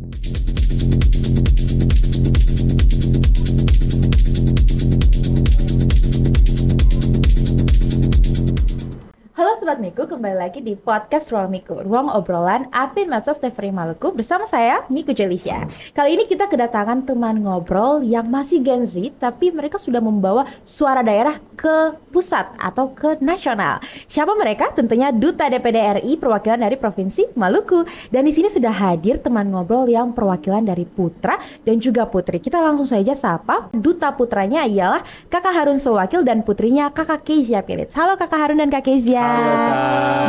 Halo Sobat Miku, kembali lagi di podcast Ruang Miku, ruang obrolan admin medsos TVRI Maluku bersama saya, Miku Jelisha. Kali ini kita kedatangan teman ngobrol yang masih Gen Z, tapi mereka sudah membawa suara daerah ke pusat atau ke nasional. Siapa mereka? Tentunya Duta DPD RI perwakilan dari Provinsi Maluku. Dan di sini sudah hadir teman ngobrol yang perwakilan dari Putra dan juga Putri. Kita langsung saja sapa. Duta putranya ialah Kakak Harun Sowakil dan putrinya Kakak Kezia Pilits. Halo Kakak Harun dan Kak Kezia. Halo, Kak.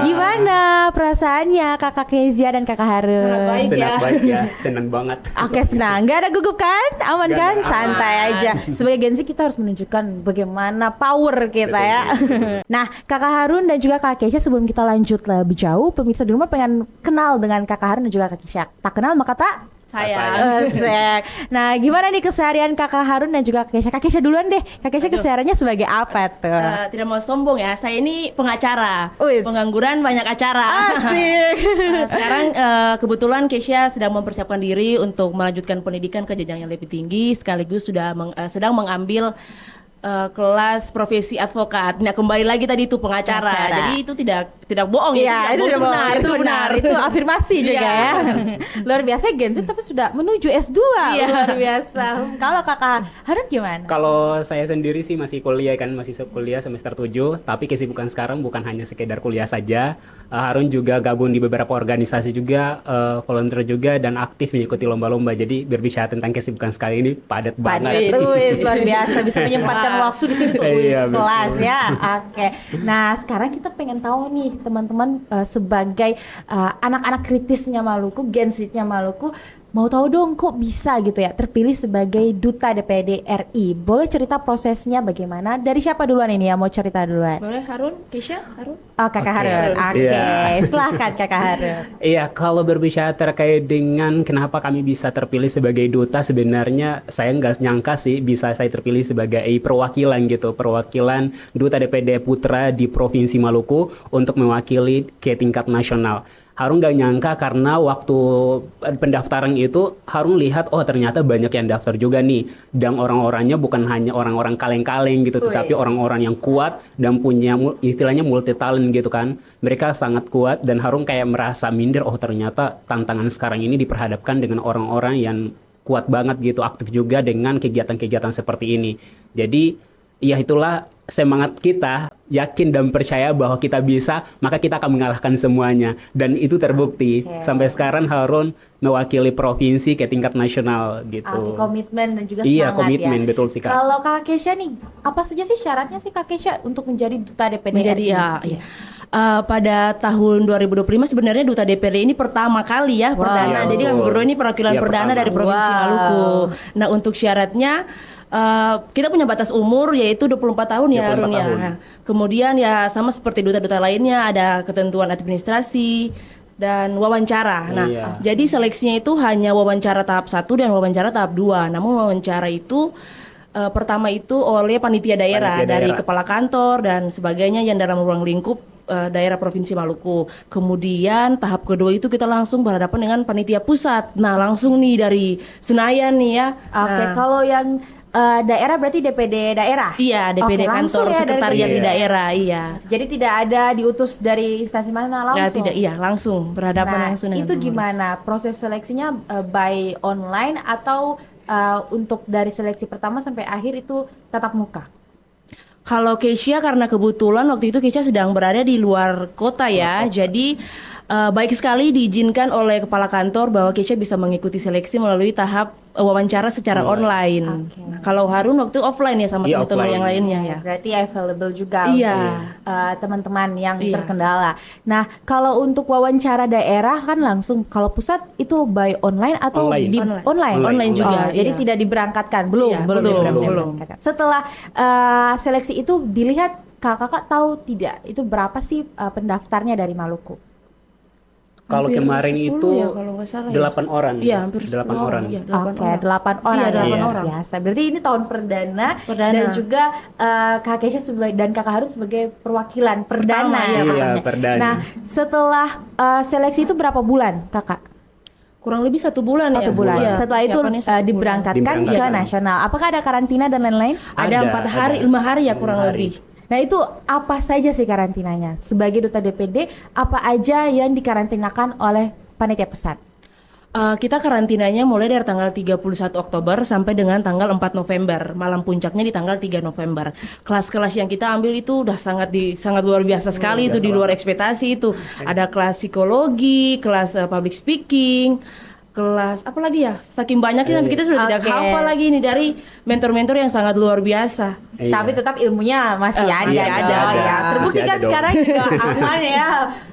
Gimana perasaannya Kakak Kezia dan Kakak Harun? Sangat baik ya, senang banget. Oke, senang. Gak ada gugup kan? Aman Gak kan? ada, Santai aman. aja. Sebagai Gen Z kita harus menunjukkan bagaimana power kita Betul, ya. betul. Nah, Kakak Harun dan juga Kak Kezia, sebelum kita lanjut lebih jauh, pemirsa di rumah pengen kenal dengan Kakak Harun dan juga Kak Kezia. Tak kenal maka tak Saya. Asik. Nah, gimana nih keseharian Kakak Harun dan juga Kak Kezia? Kak Kezia duluan deh. Kak Kezia Aduh. kesehariannya sebagai apa tuh? Tidak mau sombong ya, saya ini pengacara. Wis. Pengangguran banyak acara. Asik. Sekarang kebetulan Kezia sedang mempersiapkan diri untuk melanjutkan pendidikan ke jenjang yang lebih tinggi, sekaligus sedang mengambil kelas profesi advokat. Nah, kembali lagi tadi itu pengacara. Pengacara. Jadi itu tidak bohong Iya, itu bohong, tidak benar, itu benar. Itu afirmasi juga Iya. ya. Luar biasa Gen Z tapi sudah menuju S2. Iya. Luar biasa. Kalau Kakak Harun gimana? Kalau saya sendiri sih masih kuliah kan, masih kuliah semester 7, tapi kesibukan sekarang bukan hanya sekedar kuliah saja. Harun juga gabung di beberapa organisasi juga, volunteer juga, dan aktif mengikuti lomba-lomba. Jadi berbicara tentang kesibukan sekali ini padat banget. Wis, luar biasa bisa menyempatkan waktu di sini tuh Iya, kelas betul. ya. Oke. Nah, sekarang kita pengen tahu nih teman-teman, sebagai anak-anak kritisnya Maluku, Gen Z-nya Maluku, mau tahu dong kok bisa gitu ya terpilih sebagai Duta DPD RI. Boleh cerita prosesnya bagaimana? Dari siapa duluan ini ya mau cerita duluan? Boleh Harun, Kezia, Harun? Oh, Kakak Oke. Harun. Oke. Iya. Silahkan Kakak Harun. Iya, kalau berbicara terkait dengan kenapa kami bisa terpilih sebagai duta, sebenarnya saya nggak nyangka sih bisa saya terpilih sebagai perwakilan gitu, perwakilan Duta DPD Putra di Provinsi Maluku untuk mewakili ke tingkat nasional. Harun nggak nyangka karena waktu pendaftaran itu Harun lihat, oh ternyata banyak yang daftar juga nih, dan orang-orangnya bukan hanya orang-orang kaleng-kaleng gitu, tetapi orang-orang yang kuat dan punya istilahnya multi talent gitu kan. Mereka sangat kuat dan Harun kayak merasa minder, oh ternyata tantangan sekarang ini diperhadapkan dengan orang-orang yang kuat banget gitu, aktif juga dengan kegiatan-kegiatan seperti ini. Jadi ya itulah semangat kita, yakin dan percaya bahwa kita bisa, maka kita akan mengalahkan semuanya. Dan itu terbukti. Oke. Sampai sekarang Harun mewakili provinsi ke tingkat nasional gitu. Oke, komitmen dan juga Iya, semangat komitmen, ya. betul sih, Kak. Kalau Kak Kezia nih, apa saja sih syaratnya sih Kak Kezia untuk menjadi Duta DPD Menjadi RI? ya. Pada tahun 2025 sebenarnya Duta DPD ini pertama kali ya, Wow. perdana. Jadi kami berdua ini perwakilan Iya, perdana pertama. dari Provinsi Wow. Maluku. Nah, untuk syaratnya kita punya batas umur yaitu 24 tahun ya 24 Harun ya. tahun. Nah, kemudian ya sama seperti duta-duta lainnya ada ketentuan administrasi dan wawancara. Nah, Iya. jadi seleksinya itu hanya wawancara tahap 1 dan wawancara tahap 2. Namun wawancara itu pertama itu oleh panitia daerah, Panitia dari daerah. kepala kantor dan sebagainya yang dalam ruang lingkup daerah Provinsi Maluku. Kemudian tahap kedua itu kita langsung berhadapan dengan panitia pusat. Nah, langsung nih dari Senayan nih ya. Oke, Nah, kalau yang daerah berarti DPD daerah? iya, DPD Oke, langsung kantor ya dari sekretariat di DPD. daerah, iya. Jadi tidak ada diutus dari instansi mana Ya, langsung? tidak, iya, langsung berhadapan Nah, langsung dengan itu pengurus. gimana? Proses seleksinya by online atau untuk dari seleksi pertama sampai akhir itu tatap muka? Kalau Kezia karena kebetulan waktu itu Kezia sedang berada di luar kota ya, jadi baik sekali diizinkan oleh kepala kantor bahwa Kezia bisa mengikuti seleksi melalui tahap wawancara secara online. Oke. Nah, kalau Harun waktu offline ya sama Iya, teman-teman offline. yang lainnya ya. Berarti available juga Iya. untuk teman-teman yang Iya. terkendala. Nah, kalau untuk wawancara daerah kan langsung, kalau pusat itu by online atau Online. di Online. online? Online juga, Oh, jadi iya. tidak diberangkatkan, belum, Iya, belum, belum. diberangkatkan. Setelah seleksi itu dilihat, kakak tahu tidak itu berapa sih pendaftarnya dari Maluku? Kalau Hampir kemarin 10 itu ya, kalau nggak salah ya. 8 orang. Iya, hampir 8 10 orang. Iya, 8 Oke, orang. 8 orang. Iya, 8 ya. orang. Biasa. Berarti ini tahun perdana. Perdana. Dan juga Kak Kezia dan Kakak Harun sebagai perwakilan perdana. Pertama, ya, iya, maksudnya. perdana. Nah, setelah seleksi itu berapa bulan, Kakak? Kurang lebih 1 bulan ya. 1 bulan. Iya, Setelah itu persiapannya 1 bulan. diberangkatkan ke Diberangkatkan. nasional. Apakah ada karantina dan lain-lain? Ada 4 hari, 5 hari ya kurang 5 hari. lebih. Nah itu apa saja sih karantinanya? Sebagai duta DPD, apa aja yang dikarantinakan oleh panitia pusat? Kita karantinanya mulai dari tanggal 31 Oktober sampai dengan tanggal 4 November. Malam puncaknya di tanggal 3 November. Kelas-kelas yang kita ambil itu udah sangat luar biasa sekali, itu biasa di luar ekspektasi itu. Ada kelas psikologi, kelas public speaking, kelas apa lagi ya? Saking banyaknya sampai kita sudah tidak Oke. hafal lagi ini dari mentor-mentor yang sangat luar biasa. Iya. Tapi tetap ilmunya masih ada masih dong, ada. ya. Terbukti Masih kan ada dong. sekarang juga aman ya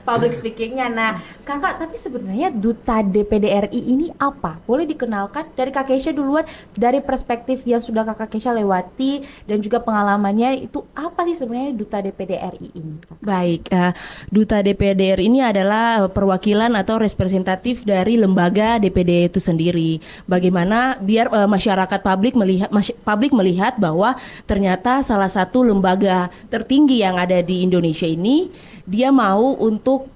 public speakingnya. Nah kakak, tapi sebenarnya duta DPD RI ini apa? Boleh dikenalkan dari Kak Keisha duluan, dari perspektif yang sudah Kakak Keisha lewati dan juga pengalamannya, itu apa sih sebenarnya duta DPD RI ini? Baik, Duta DPD RI ini adalah perwakilan atau representatif dari lembaga DPD itu sendiri. Bagaimana biar masyarakat publik melihat bahwa ternyata salah satu lembaga tertinggi yang ada di Indonesia ini dia mau untuk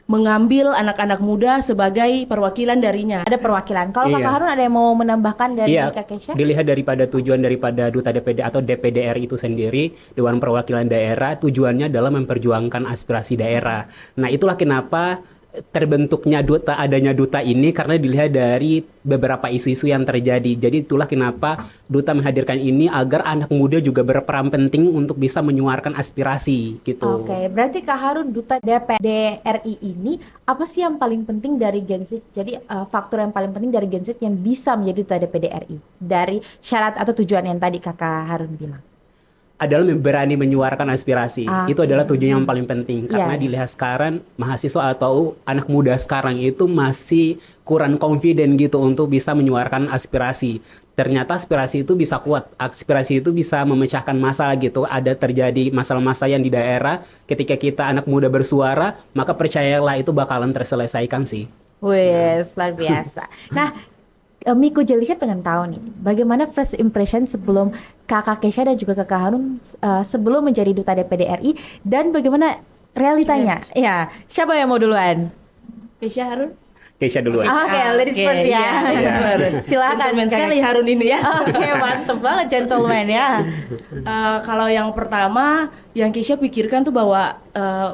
mengambil anak-anak muda sebagai perwakilan darinya. Ada perwakilan. Kalau Iya. Kakak Harun ada yang mau menambahkan dari Iya, Kak Keisha? dilihat daripada tujuan daripada Duta DPD atau DPD RI itu sendiri, Dewan Perwakilan Daerah, tujuannya adalah memperjuangkan aspirasi daerah. Nah, itulah kenapa terbentuknya adanya duta ini, karena dilihat dari beberapa isu-isu yang terjadi. Jadi itulah kenapa duta menghadirkan ini, agar anak muda juga berperan penting untuk bisa menyuarakan aspirasi gitu. Oke, berarti Kak Harun, duta DPD RI ini apa sih yang paling penting dari Gen Z? Jadi faktor yang paling penting dari Gen Z yang bisa menjadi duta DPD RI dari syarat atau tujuan yang tadi Kakak Harun bilang. Adalah berani menyuarakan aspirasi. Itu adalah tujuan yang paling penting, karena Iya. dilihat sekarang mahasiswa atau anak muda sekarang itu masih kurang confident gitu untuk bisa menyuarakan aspirasi. Ternyata aspirasi itu bisa kuat, aspirasi itu bisa memecahkan masalah gitu. Ada terjadi masalah-masalah yang di daerah, ketika kita anak muda bersuara, maka percayalah itu bakalan terselesaikan sih. Wes, luar biasa. Nah, Miko Jelisha pengen tahu nih, bagaimana first impression sebelum Kakak Keisha dan juga Kakak Harun sebelum menjadi duta DPD RI, dan bagaimana realitanya? Ya, siapa yang mau duluan? Keisha, Harun? Keisha duluan. Oke, ladies Oke, first ya. iya, ladies Iya. first. Silakan Gentleman Kak. sekali Harun ini ya. Oke, mantep banget gentleman ya. Kalau yang pertama yang Keisha pikirkan tuh bahwa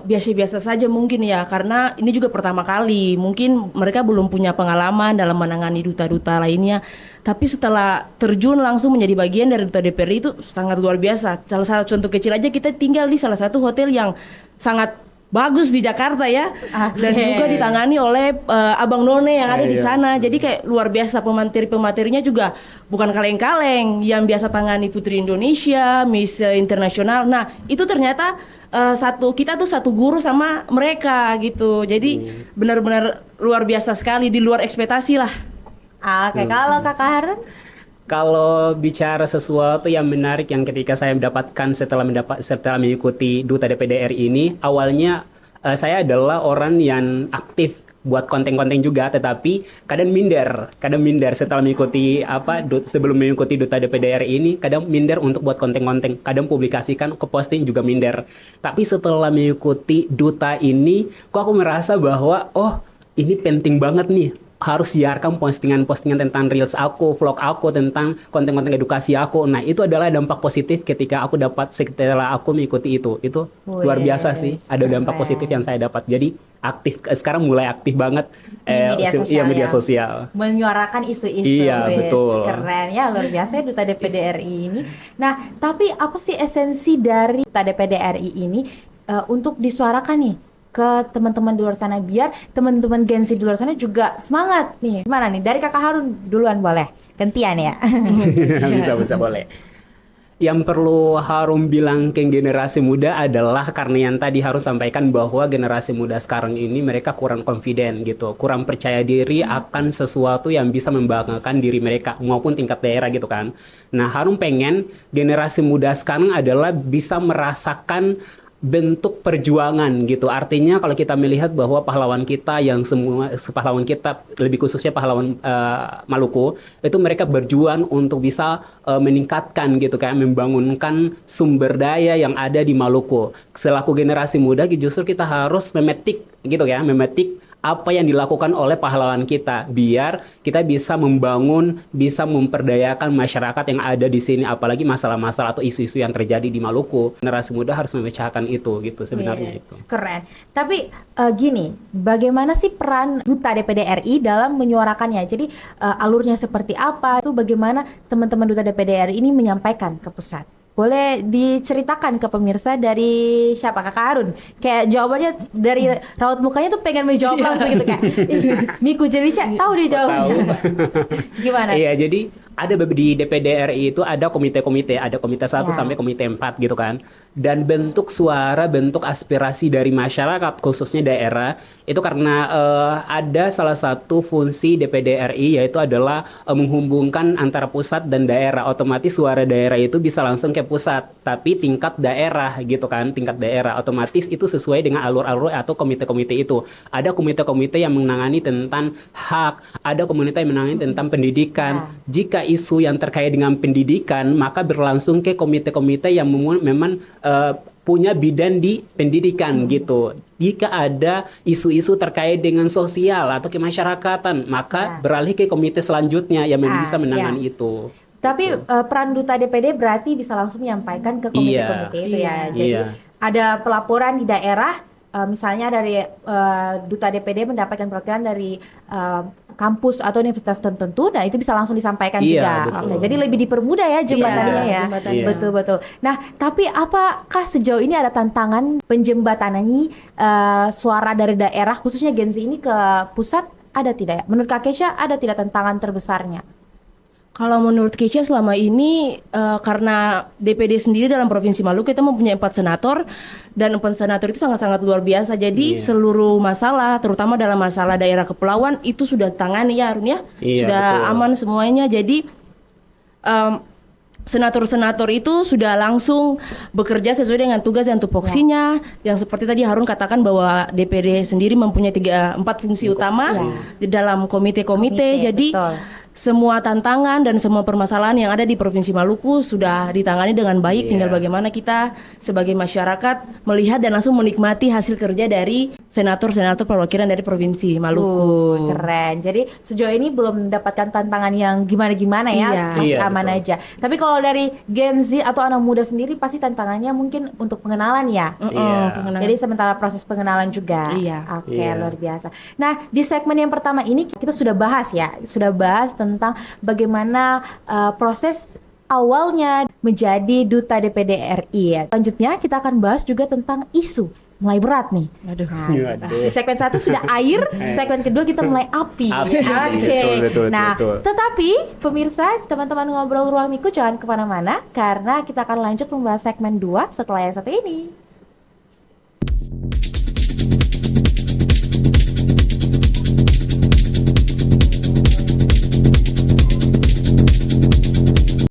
biasa-biasa saja mungkin ya, karena ini juga pertama kali, mungkin mereka belum punya pengalaman dalam menangani duta-duta lainnya. Tapi setelah terjun langsung menjadi bagian dari duta DPR itu sangat luar biasa. Salah satu contoh kecil aja, kita tinggal di salah satu hotel yang sangat bagus di Jakarta ya, dan Oke. juga ditangani oleh Abang None yang ada di Iya. sana. Jadi kayak luar biasa, pemateri-pematerinya juga bukan kaleng-kaleng, yang biasa tangani Putri Indonesia, Miss Internasional. Nah, itu ternyata kita tuh satu guru sama mereka gitu. Jadi benar-benar luar biasa sekali, di luar ekspektasi lah. Oke, kalau Kakak Harun? Kalau bicara sesuatu yang menarik yang ketika saya mendapatkan setelah mengikuti Duta DPD RI ini, awalnya saya adalah orang yang aktif buat konten-konten juga, tetapi kadang minder setelah mengikuti sebelum mengikuti Duta DPD RI ini, kadang minder untuk buat konten-konten, kadang publikasikan ke posting juga minder. Tapi setelah mengikuti Duta ini, kok aku merasa bahwa ini penting banget nih, harus siarkan postingan-postingan tentang reels aku, vlog aku, tentang konten-konten edukasi aku. Nah, itu adalah dampak positif ketika aku dapat setelah aku mengikuti itu. Itu luar biasa sih. Ada dampak keren. positif yang saya dapat. Jadi aktif, sekarang mulai aktif banget Di media sosial media ya. sosial. Menyuarakan isu-isu. Iya, Wes, betul. keren ya, luar biasa ya duta DPD RI ini. Nah, tapi apa sih esensi dari duta DPD RI ini untuk disuarakan nih ke teman-teman di luar sana, biar teman-teman Gen Z di luar sana juga semangat nih. Gimana nih? Dari Kakak Harun duluan boleh? Gantian ya. bisa boleh. Yang perlu Harum bilang ke generasi muda adalah, karena yang tadi harus sampaikan bahwa generasi muda sekarang ini mereka kurang confident gitu, kurang percaya diri akan sesuatu yang bisa membanggakan diri mereka maupun tingkat daerah gitu kan. Nah, Harum pengen generasi muda sekarang adalah bisa merasakan bentuk perjuangan gitu. Artinya kalau kita melihat bahwa pahlawan kita lebih khususnya pahlawan Maluku, itu mereka berjuang untuk bisa meningkatkan gitu, kayak membangunkan sumber daya yang ada di Maluku. Selaku generasi muda justru kita harus memetik apa yang dilakukan oleh pahlawan kita biar kita bisa membangun, bisa memperdayakan masyarakat yang ada di sini, apalagi masalah-masalah atau isu-isu yang terjadi di Maluku. Generasi muda harus memecahkan itu gitu sebenarnya itu. Keren. Tapi gini, bagaimana sih peran Duta DPD RI dalam menyuarakannya? Jadi alurnya seperti apa? Itu bagaimana teman-teman Duta DPD RI ini menyampaikan ke pusat? Boleh diceritakan ke pemirsa dari siapa? Kakak Harun. Kayak jawabannya dari raut mukanya tuh pengen menjawab langsung gitu kayak. Miku Jelisha tahu dia jawabannya. Gimana? Iya, jadi ada di DPD RI itu ada komite-komite, ada komite 1 Ya. sampai komite 4 gitu kan. Dan bentuk suara, bentuk aspirasi dari masyarakat khususnya daerah itu karena ada salah satu fungsi DPD RI yaitu adalah menghubungkan antara pusat dan daerah. Otomatis suara daerah itu bisa langsung ke pusat, tapi tingkat daerah gitu kan, tingkat daerah otomatis itu sesuai dengan alur-alur atau komite-komite itu. Ada komite-komite yang menangani tentang hak, ada komite yang menangani tentang pendidikan. Jika isu yang terkait dengan pendidikan, maka berlangsung ke komite-komite yang memang punya bidan di pendidikan gitu. Jika ada isu-isu terkait dengan sosial atau kemasyarakatan, maka beralih ke komite selanjutnya yang bisa menangani itu. Tapi peran Duta DPD berarti bisa langsung menyampaikan ke komite-komite itu ya. Jadi ada pelaporan di daerah, misalnya dari Duta DPD mendapatkan perwakilan dari kampus atau universitas tertentu, nah itu bisa langsung disampaikan juga. Betul. Oke, jadi lebih dipermudah ya jembatannya ya. jembatannya. Betul-betul. Nah, tapi apakah sejauh ini ada tantangan penjembatanani suara dari daerah, khususnya Gen Z ini ke pusat, ada tidak ya? Menurut Kak Kesha, ada tidak tantangan terbesarnya? Kalau menurut Keisha selama ini karena DPD sendiri dalam Provinsi Maluku kita mempunyai 4 senator dan 4 senator itu sangat-sangat luar biasa. Jadi seluruh masalah, terutama dalam masalah daerah kepulauan itu sudah tangani ya Arun ya, sudah betul. aman semuanya. Jadi senator-senator itu sudah langsung bekerja sesuai dengan tugas dan tupoksinya. Yang seperti tadi Harun katakan bahwa DPD sendiri mempunyai 4 fungsi utama di dalam komite-komite. Jadi betul. semua tantangan dan semua permasalahan yang ada di Provinsi Maluku sudah ditangani dengan baik. Tinggal bagaimana kita sebagai masyarakat melihat dan langsung menikmati hasil kerja dari senator-senator perwakilan dari Provinsi Maluku. Keren. Jadi sejauh ini belum mendapatkan tantangan yang gimana-gimana ya, Iya. masih Iya, aman betul. aja. Tapi kalau dari Gen Z atau anak muda sendiri pasti tantangannya mungkin untuk pengenalan ya. Pengenalan. Jadi sementara proses pengenalan juga. Iya. Oke, Iya. luar biasa. Nah, di segmen yang pertama ini kita sudah bahas ya, sudah bahas tentang bagaimana proses awalnya menjadi Duta DPD RI ya. Selanjutnya kita akan bahas juga tentang isu. Mulai berat nih. Aduh. Nah, di segmen 1 sudah air, segmen kedua kita mulai api. Api, Oke. betul, Nah, betul. tetapi pemirsa, teman-teman ngobrol ruang Miku jangan kemana-mana karena kita akan lanjut membahas segmen 2 setelah yang satu ini.